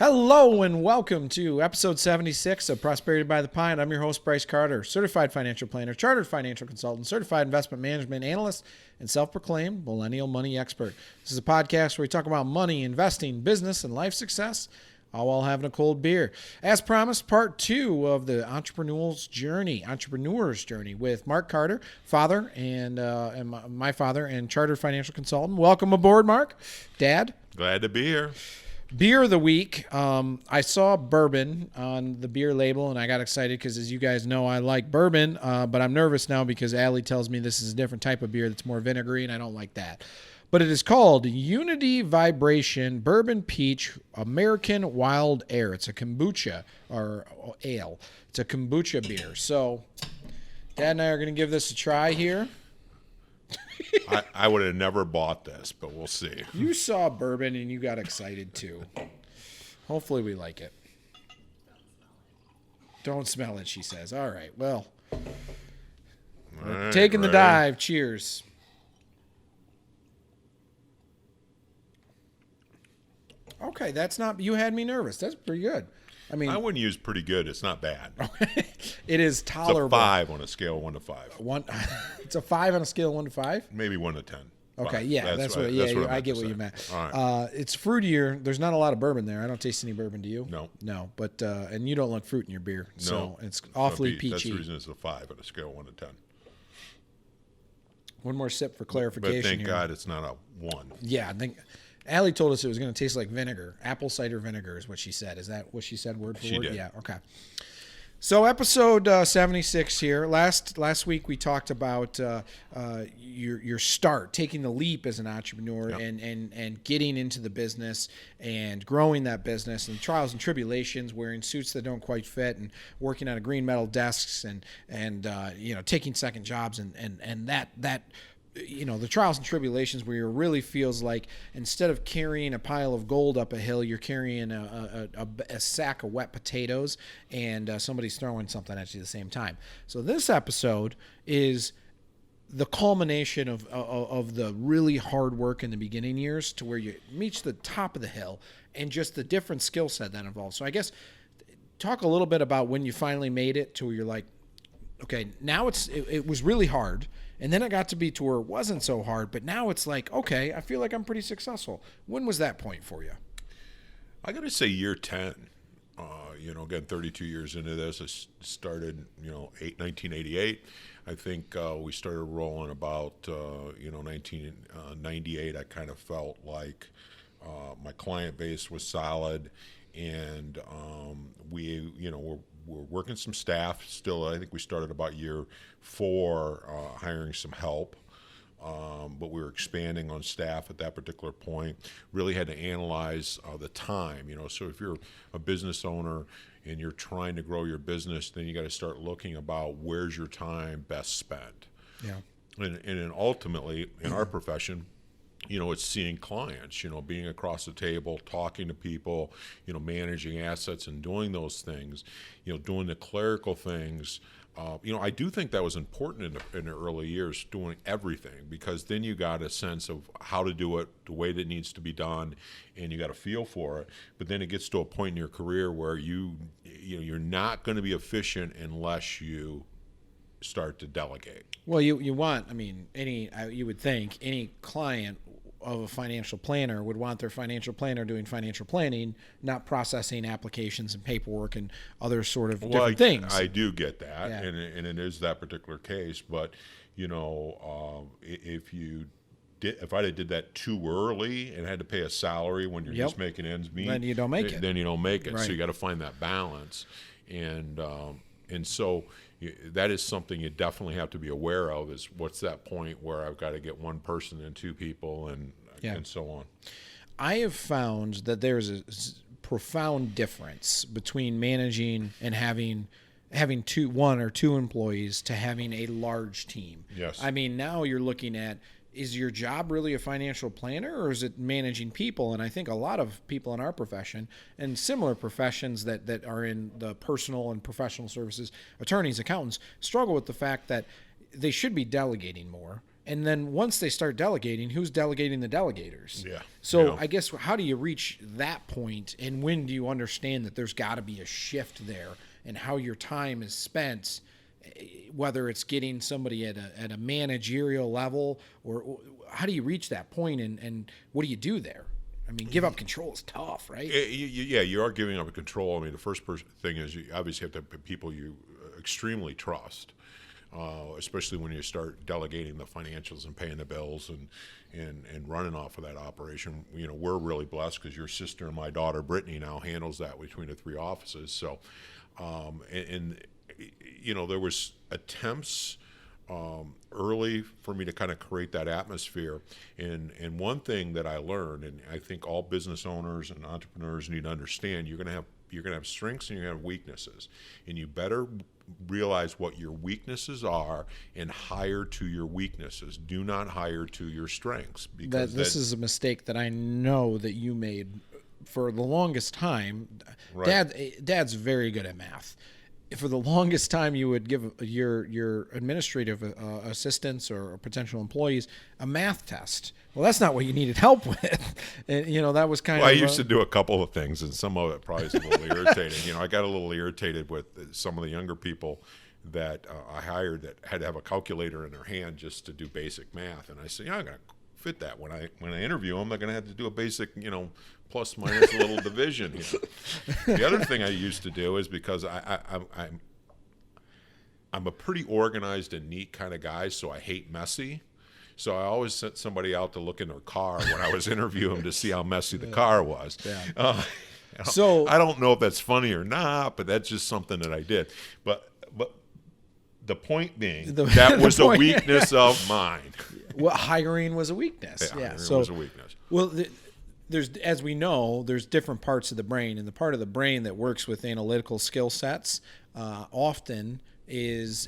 Hello and welcome to episode 76 of Prosperity by the Pint. I'm your host, Brice Carter, certified financial planner, chartered financial consultant, certified investment management analyst, and self-proclaimed millennial money expert. This is a podcast where we talk about money, investing, business, and life success, all while having a cold beer. As promised, part two of the entrepreneur's journey with Mark Carter, father and my father and chartered financial consultant. Welcome aboard, Mark. Dad. Glad to be here. Beer of the week. I saw bourbon on the beer label, and I got excited because, as you guys know, I like bourbon, but I'm nervous now because Allie tells me this is a different type of beer that's more vinegary, and I don't like that. But it is called Unity Vibration Bourbon Peach American Wild Ale. It's a kombucha, or ale. It's a kombucha beer. So Dad and I are going to give this a try here. I would have never bought this, but we'll see. You saw bourbon and you got excited too. Hopefully we like it. Don't smell it, she says. All right, well. Taking the dive. Cheers. Okay, that's not, you had me nervous. That's pretty good. I mean, I wouldn't use pretty good. It's not bad. It is tolerable. It's a 5 on a scale of 1 to 5. It's a 5 on a scale of 1 to 5? Maybe 1 to 10. Okay, 5. yeah, that's what I get what you meant. All right. It's fruitier. There's not a lot of bourbon there. I don't taste any bourbon, do you? No. But and you don't like fruit in your beer, so No. it's awfully peachy. That's the reason it's a 5 on a scale of 1 to 10. One more sip for clarification. But thank here. God it's not a 1. Yeah, I think Allie told us it was going to taste like vinegar. Apple cider vinegar is what she said. Is that what she said word for word? She did. Yeah, okay. So episode 76 here. Last week we talked about your start, taking the leap as an entrepreneur, Yep. and getting into the business and growing that business, and trials and tribulations, wearing suits that don't quite fit, and working on a green metal desks, and taking second jobs, and that. The trials and tribulations where it really feels like instead of carrying a pile of gold up a hill, you're carrying a sack of wet potatoes, and somebody's throwing something at you at the same time. So this episode is the culmination of the really hard work in the beginning years to where you reach the top of the hill, and just the different skill set that involves. So I guess talk a little bit about when you finally made it to where you're like, okay, now it was really hard. And then it got to be to where it wasn't so hard, but now it's like, okay, I feel like I'm pretty successful. When was that point for you? I got to say year 10. Again, 32 years into this. I started, 1988. I think we started rolling about, 1998. I kind of felt like my client base was solid, and we're working some staff still. I think we started about year 4 hiring some help, but we were expanding on staff at that particular point. Really had to analyze the time. So if you're a business owner and you're trying to grow your business, then you got to start looking about where's your time best spent. Yeah. And then ultimately in our profession, it's seeing clients, being across the table, talking to people, managing assets and doing those things, doing the clerical things. I do think that was important in the early years, doing everything, because then you got a sense of how to do it, the way that it needs to be done, and you got a feel for it. But then it gets to a point in your career where you're not going to be efficient unless you start to delegate. Well, you would think any client of a financial planner would want their financial planner doing financial planning, not processing applications and paperwork and other sort of different things. I do get that, Yeah. and it is that particular case. But if I did that too early and had to pay a salary when you're just making ends meet, then you don't make it. Then you don't make it. Right. So you got to find that balance, and so that is something you definitely have to be aware of. Is what's that point where I've got to get one person and 2 people and so on. I have found that there's a profound difference between managing and having 1 or 2 employees to having a large team. Yes. I mean, now you're looking at, is your job really a financial planner, or is it managing people? And I think a lot of people in our profession and similar professions that are in the personal and professional services, attorneys, accountants, struggle with the fact that they should be delegating more. And then once they start delegating, who's delegating the delegators? Yeah. So Yeah. I guess how do you reach that point, and when do you understand that there's got to be a shift there, and how your time is spent, whether it's getting somebody at a managerial level, or how do you reach that point, and what do you do there? I mean, give up control is tough, right? Yeah, you are giving up control. I mean, the first thing is you obviously have to have people you extremely trust, especially when you start delegating the financials and paying the bills and running off of that operation. You know, we're really blessed because your sister and my daughter Brittany now handles that between the 3 offices. So, and you know, there was attempts early for me to kind of create that atmosphere. And one thing that I learned, and I think all business owners and entrepreneurs need to understand, you're gonna have strengths and you're gonna have weaknesses, and you better realize what your weaknesses are and hire to your weaknesses. Do not hire to your strengths, because This is a mistake that I know that you made for the longest time. Right. Dad's very good at math. For the longest time, you would give your administrative assistants or potential employees a math test. Well, that's not what you needed help with. And, you know, that was kind Well, of... I used to do a couple of things, and some of it probably is a little irritating. You know, I got a little irritated with some of the younger people that I hired that had to have a calculator in their hand just to do basic math. And I said, yeah, I'm going to fit that. When I interview them, they're going to have to do a basic, you know, plus minus a little division here. The other thing I used to do is, because I'm a pretty organized and neat kind of guy, so I hate messy. So I always sent somebody out to look in their car when I was interviewing them to see how messy the car was. Yeah. So I don't know if that's funny or not, but that's just something that I did. But the point being, that was a weakness of mine. Well, hiring was a weakness. Yeah, So it was a weakness. Well, there's, as we know, there's different parts of the brain, and the part of the brain that works with analytical skill sets often is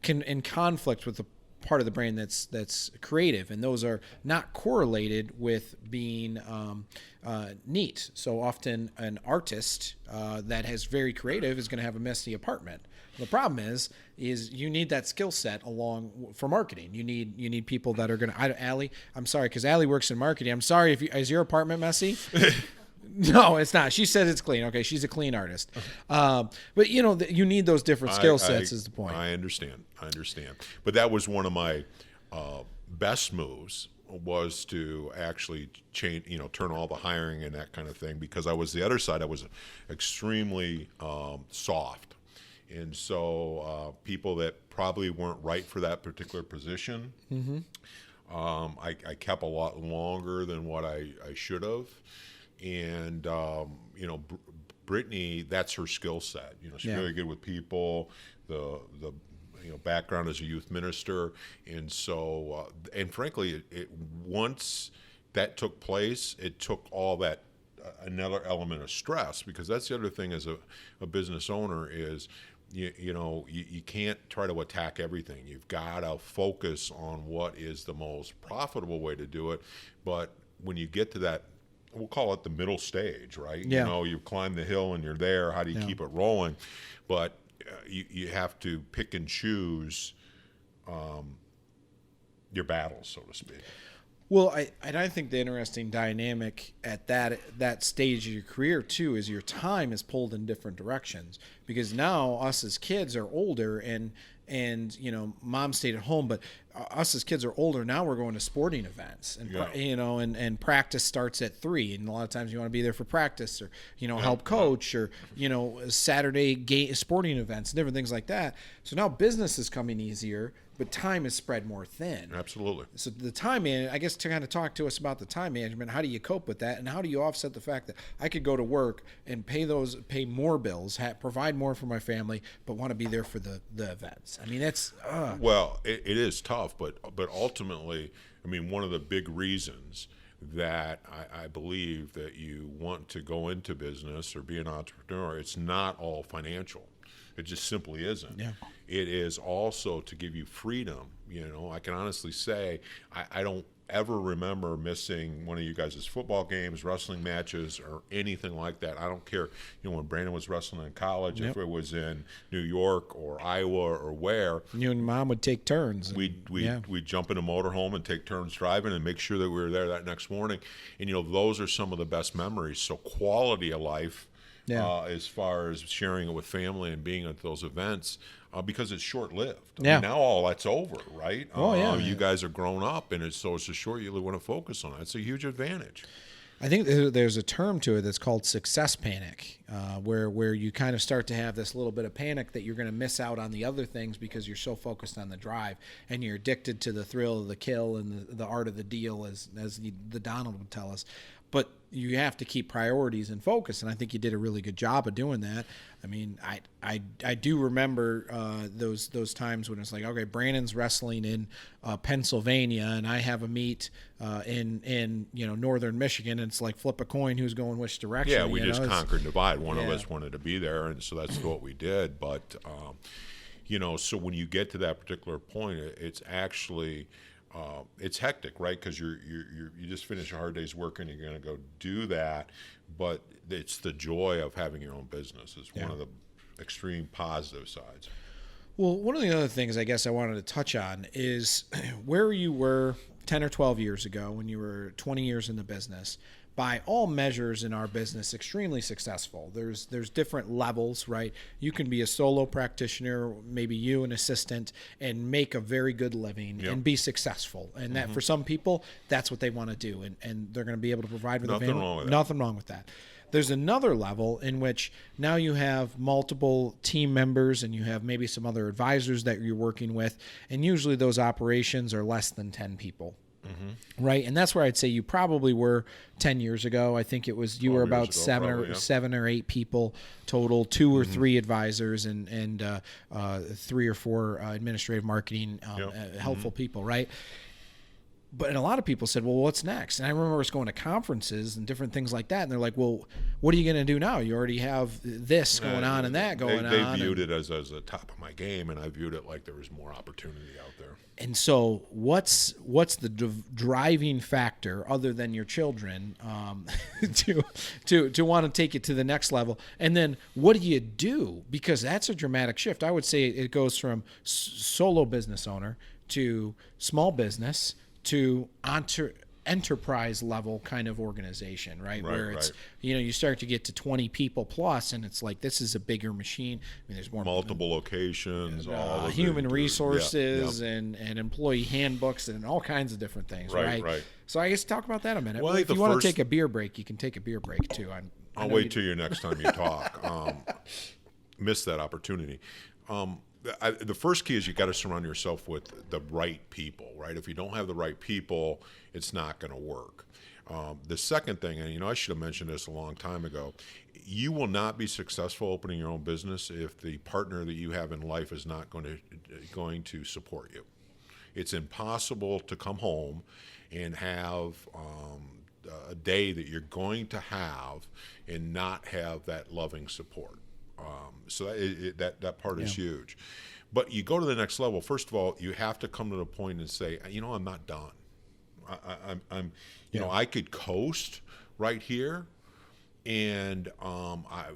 can in conflict with the part of the brain that's creative, and those are not correlated with being neat. So often an artist that has very creative is going to have a messy apartment. The problem is you need that skill set along for marketing. You need people that are going to. Allie, I'm sorry, because Allie works in marketing. I'm sorry if is your apartment messy? No, it's not. She says it's clean. Okay, she's a clean artist. But you know, you need those different skill sets. Is the point? I understand. But that was one of my best moves, was to actually change, you know, turn all the hiring and that kind of thing, because I was the other side. I was extremely soft. And so people that probably weren't right for that particular position, I kept a lot longer than what I should have. And, you know, Brittany, that's her skill set. You know, she's very good with people, the you know, background as a youth minister. And so, and frankly, once that took place, it took all that, another element of stress, because that's the other thing as a business owner is, you know, you can't try to attack everything. You've got to focus on what is the most profitable way to do it. But when you get to that, we'll call it the middle stage, right? Yeah. You know, you climb the hill and you're there. How do you keep it rolling? But you have to pick and choose your battles, so to speak. Well, I think the interesting dynamic at that stage of your career too is your time is pulled in different directions, because now us as kids are older, and you know, mom stayed at home, but us as kids are older now. We're going to sporting events, and you know, and practice starts at 3, and a lot of times you want to be there for practice, or you know, help coach, or you know, Saturday sporting events, different things like that. So now business is coming easier, but time is spread more thin. Absolutely. So the time management, I guess, to kind of talk to us about the time management, how do you cope with that, and how do you offset the fact that I could go to work and pay more bills, provide more for my family, but want to be there for the events? I mean, that's well, it is tough, but ultimately, I mean, one of the big reasons that I believe that you want to go into business or be an entrepreneur, it's not all financial. It just simply isn't. Yeah. It is also to give you freedom. I can honestly say I don't ever remember missing one of you guys' football games, wrestling matches, or anything like that. I don't care, when Brandon was wrestling in college, if it was in New York or Iowa or where. You and Mom would take turns. We'd jump in a motorhome and take turns driving and make sure that we were there that next morning. And, those are some of the best memories. So quality of life, as far as sharing it with family and being at those events, because it's short-lived. I mean, now all that's over, right? You guys are grown up, and it's a short. You want to focus on it. It's a huge advantage. I think there's a term to it that's called success panic, where you kind of start to have this little bit of panic that you're going to miss out on the other things because you're so focused on the drive, and you're addicted to the thrill of the kill and the art of the deal, as the Donald would tell us. But you have to keep priorities in focus, and I think you did a really good job of doing that. I mean, I do remember those times when it's like, okay, Brandon's wrestling in Pennsylvania, and I have a meet in northern Michigan, and it's like flip a coin who's going which direction. Yeah, we just conquered and divide. One of us wanted to be there, and so that's what we did. But so when you get to that particular point, it's actually. It's hectic, right? Because you just finished a hard day's work and you're going to go do that, but it's the joy of having your own business is one of the extreme positive sides. Well, one of the other things I guess I wanted to touch on is where you were 10 or 12 years ago when you were 20 years in the business. By all measures in our business, extremely successful. There's different levels, right? You can be a solo practitioner, maybe you an assistant, and make a very good living and be successful. And that for some people, that's what they want to do, and they're going to be able to provide for their family. Nothing wrong with that. There's another level in which now you have multiple team members and you have maybe some other advisors that you're working with, and usually those operations are less than 10 people. Right, and that's where I'd say you probably were 10 years ago. I think it was you were about seven or eight people total, 2 or 3 advisors and 3 or 4 administrative marketing helpful people, right? But a lot of people said, well, what's next? And I remember us going to conferences and different things like that. And they're like, well, what are you going to do now? You already have this going on and that going on. They viewed it as the top of my game, and I viewed it like there was more opportunity out there. And so what's the driving factor other than your children to want to take it to the next level? And then what do you do? Because that's a dramatic shift. I would say it goes from solo business owner to small business to enterprise level kind of organization, right? Where it's, you start to get to 20 people plus, and it's like, this is a bigger machine. I mean, there's more multiple locations, all human resources and employee handbooks and all kinds of different things, right? So I guess talk about that a minute. Well, if you want to take a beer break, you can take a beer break too. I'll wait till your next time you talk. Miss that opportunity. The first key is you got to surround yourself with the right people, right? If you don't have the right people, it's not going to work. The second thing, and I should have mentioned this a long time ago, you will not be successful opening your own business if the partner that you have in life is not going to support you. It's impossible to come home and have a day that you're going to have and not have that loving support. So that part is huge. But you go to the next level. First of all, you have to come to the point and say, I'm not done. I could coast right here, and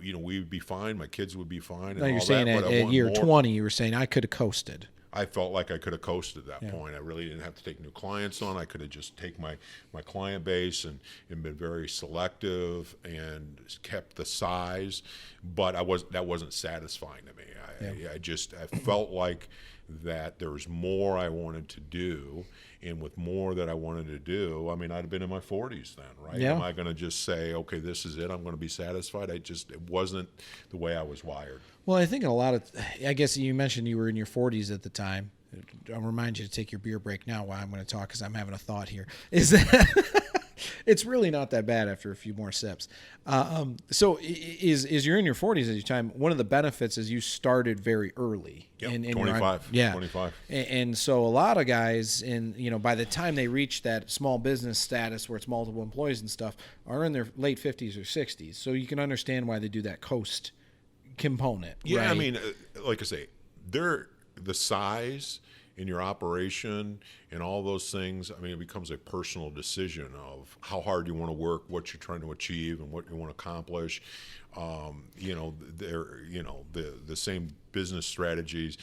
we would be fine. My kids would be fine. No, you're saying at year 20, you were saying I could have coasted. I felt like I could have coasted at that point. I really didn't have to take new clients on. I could have just taken my client base and been very selective and kept the size. But that wasn't satisfying to me. I felt like that there was more I wanted to do. And with more that I wanted to do, I'd have been in my 40s then, right? Am I going to just say, okay, this is it, I'm going to be satisfied? It wasn't the way I was wired. Well, I think I guess you mentioned you were in your 40s at the time. I'll remind you to take your beer break now while I'm going to talk because I'm having a thought here. Is that it's really not that bad after a few more sips. So is you're in your 40s at your time, one of the benefits is you started very early. Yep, 25. 25. And so a lot of guys, by the time they reach that small business status where it's multiple employees and stuff, are in their late 50s or 60s. So you can understand why they do that coast component. Yeah, right? I mean, like I say, the size in your operation and all those things, I mean, it becomes a personal decision of how hard you want to work, what you're trying to achieve, and what you want to accomplish. The same business strategies,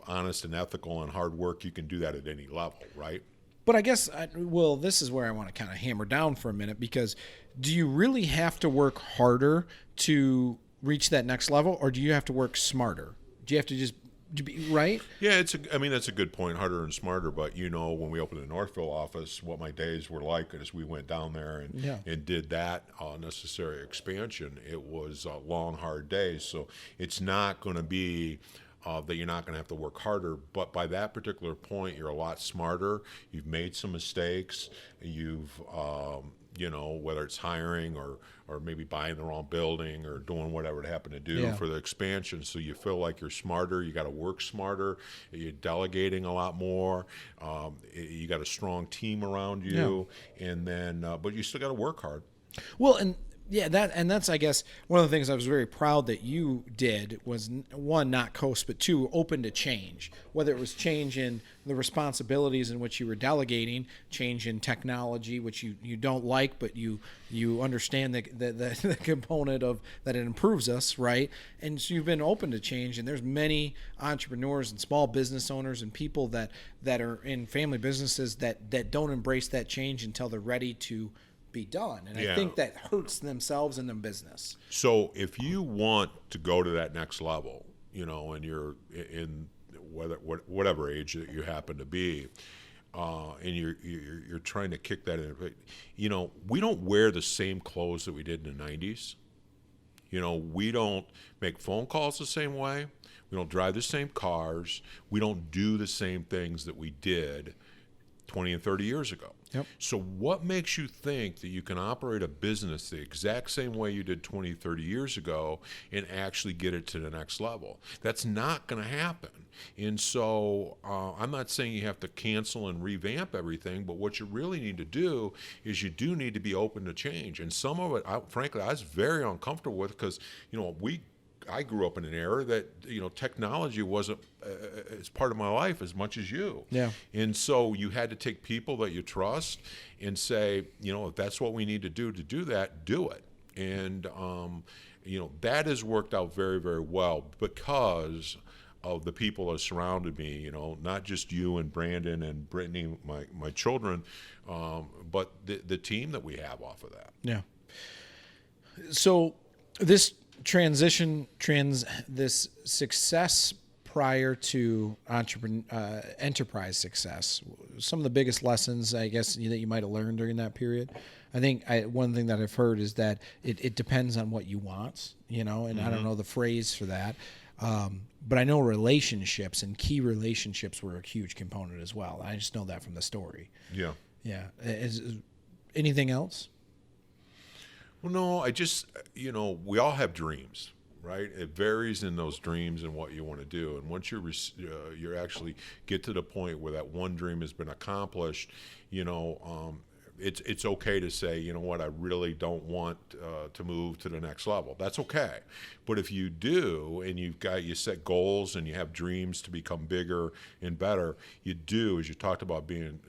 honest and ethical and hard work, you can do that at any level, right? But I guess, this is where I want to kind of hammer down for a minute, because do you really have to work harder to reach that next level, or do you have to work smarter? Do you have to just be right? Yeah, that's a good point, harder and smarter. But when we opened the Northville office, what my days were like as we went down there and did that necessary expansion, it was long, hard days. So it's not going to be that you're not going to have to work harder, but by that particular point, you're a lot smarter. You've made some mistakes. You've whether it's hiring or maybe buying the wrong building or doing whatever it happened to do for the expansion. So you feel like you're smarter. You got to work smarter. You're delegating a lot more. You got a strong team around you, and then but you still got to work hard. Well, and that's, I guess, one of the things I was very proud that you did was, one, not coast, but two, open to change. Whether it was change in the responsibilities in which you were delegating, change in technology, which you don't like, but you understand the component of that it improves us, right? And so you've been open to change, and there's many entrepreneurs and small business owners and people that are in family businesses that don't embrace that change until they're ready to be done, and I think that hurts themselves and their business. So if you want to go to that next level, and you're in whatever age that you happen to be, and you're trying to kick that in, we don't wear the same clothes that we did in the 90s. We don't make phone calls the same way. We don't drive the same cars. We don't do the same things that we did 20 and 30 years ago. Yep. So what makes you think that you can operate a business the exact same way you did 20, 30 years ago and actually get it to the next level? That's not going to happen. And so I'm not saying you have to cancel and revamp everything, but what you really need to do is you do need to be open to change. And some of it, frankly, I was very uncomfortable with, because, I grew up in an era that technology wasn't as part of my life as much as you. Yeah. And so you had to take people that you trust and say, if that's what we need to do that, do it. And that has worked out very, very well because of the people that surrounded me. Not just you and Brandon and Brittany, my children, but the team that we have off of that. Yeah. So this this success prior to enterprise success, some of the biggest lessons, I guess, that you might have learned during that period. I think one thing that I've heard is that it depends on what you want, and I don't know the phrase for that. But I know relationships and key relationships were a huge component as well. I just know that from the story. Yeah. Yeah. Anything else? Well, no, I just, we all have dreams, right? It varies in those dreams and what you want to do. And once you actually get to the point where that one dream has been accomplished, it's okay to say, you know what, I really don't want to move to the next level. That's okay. But if you do, and you set goals and you have dreams to become bigger and better, you do, as you talked about, being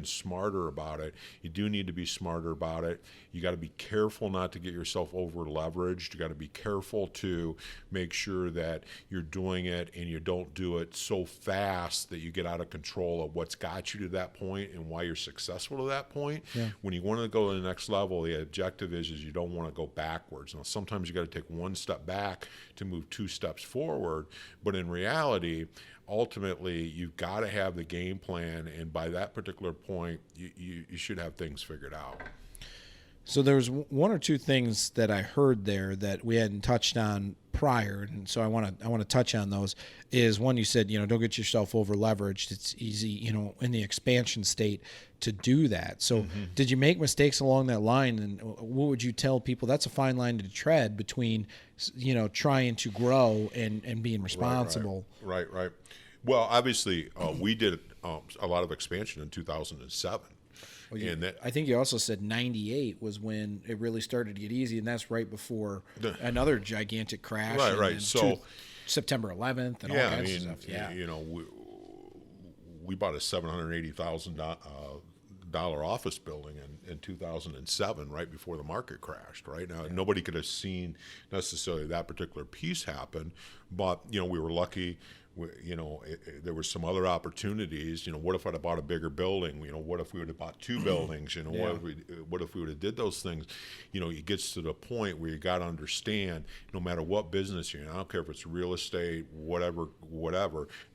smarter about it. You do need to be smarter about it. You got to be careful not to get yourself over leveraged. You got to be careful to make sure that you're doing it and you don't do it so fast that you get out of control of what's got you to that point and why you're successful to that point. Yeah. When you want to go to the next level, the objective is you don't want to go backwards. Now, sometimes you got to take one step back to move two steps forward, but in reality, ultimately, you've got to have the game plan, and by that particular point, you should have things figured out. So there was one or two things that I heard there that we hadn't touched on prior, and so I want to touch on those. Is one, you said, don't get yourself over leveraged. It's easy, in the expansion state to do that. So did you make mistakes along that line, and what would you tell people? That's a fine line to tread between, trying to grow and being responsible. Right. Well, obviously, we did a lot of expansion in 2007. Well, and that, I think you also said 98 was when it really started to get easy, and that's right before another gigantic crash. right. And So September 11th and all kinds of stuff. Yeah. you know, we bought a $780,000 office building in 2007, right before the market crashed. Right now, nobody could have seen necessarily that particular piece happen, but you know, we were lucky. There were some other opportunities. You know, what if I'd have bought a bigger building? You know, what if we would have bought two buildings? You know, what if we would have did those things? You know, it gets to the point where you got to understand, no matter what business you're in, I don't care if it's real estate, whatever,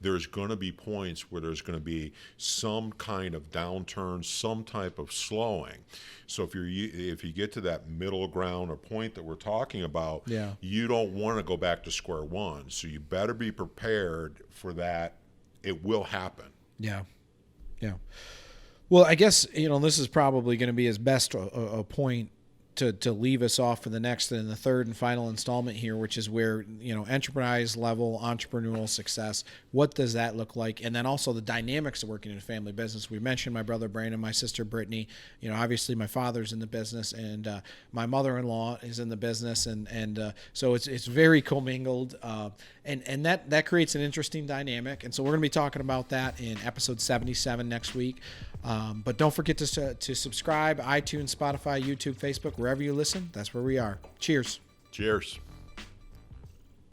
there's going to be points where there's going to be some kind of downturn, some type of slowing. So if you get to that middle ground or point that we're talking about, you don't want to go back to square one. So you better be prepared for that. It will happen. Yeah. Well, I guess, this is probably going to be as best a point to leave us off for the next and the third and final installment here, which is where, enterprise level entrepreneurial success, what does that look like? And then also the dynamics of working in a family business. We mentioned my brother Brandon, my sister Brittany, obviously my father's in the business, and my mother-in-law is in the business. And so it's very commingled. And that creates an interesting dynamic. And so we're going to be talking about that in episode 77 next week. But don't forget to subscribe, iTunes, Spotify, YouTube, Facebook, wherever you listen. That's where we are. Cheers. Cheers.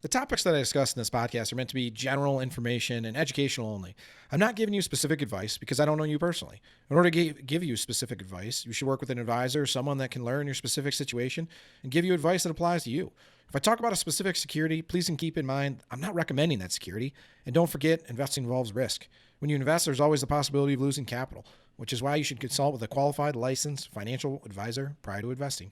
The topics that I discuss in this podcast are meant to be general information and educational only. I'm not giving you specific advice because I don't know you personally. In order to give you specific advice, you should work with an advisor, someone that can learn your specific situation and give you advice that applies to you. If I talk about a specific security, please keep in mind I'm not recommending that security. And don't forget, investing involves risk. When you invest, there's always the possibility of losing capital, which is why you should consult with a qualified, licensed financial advisor prior to investing.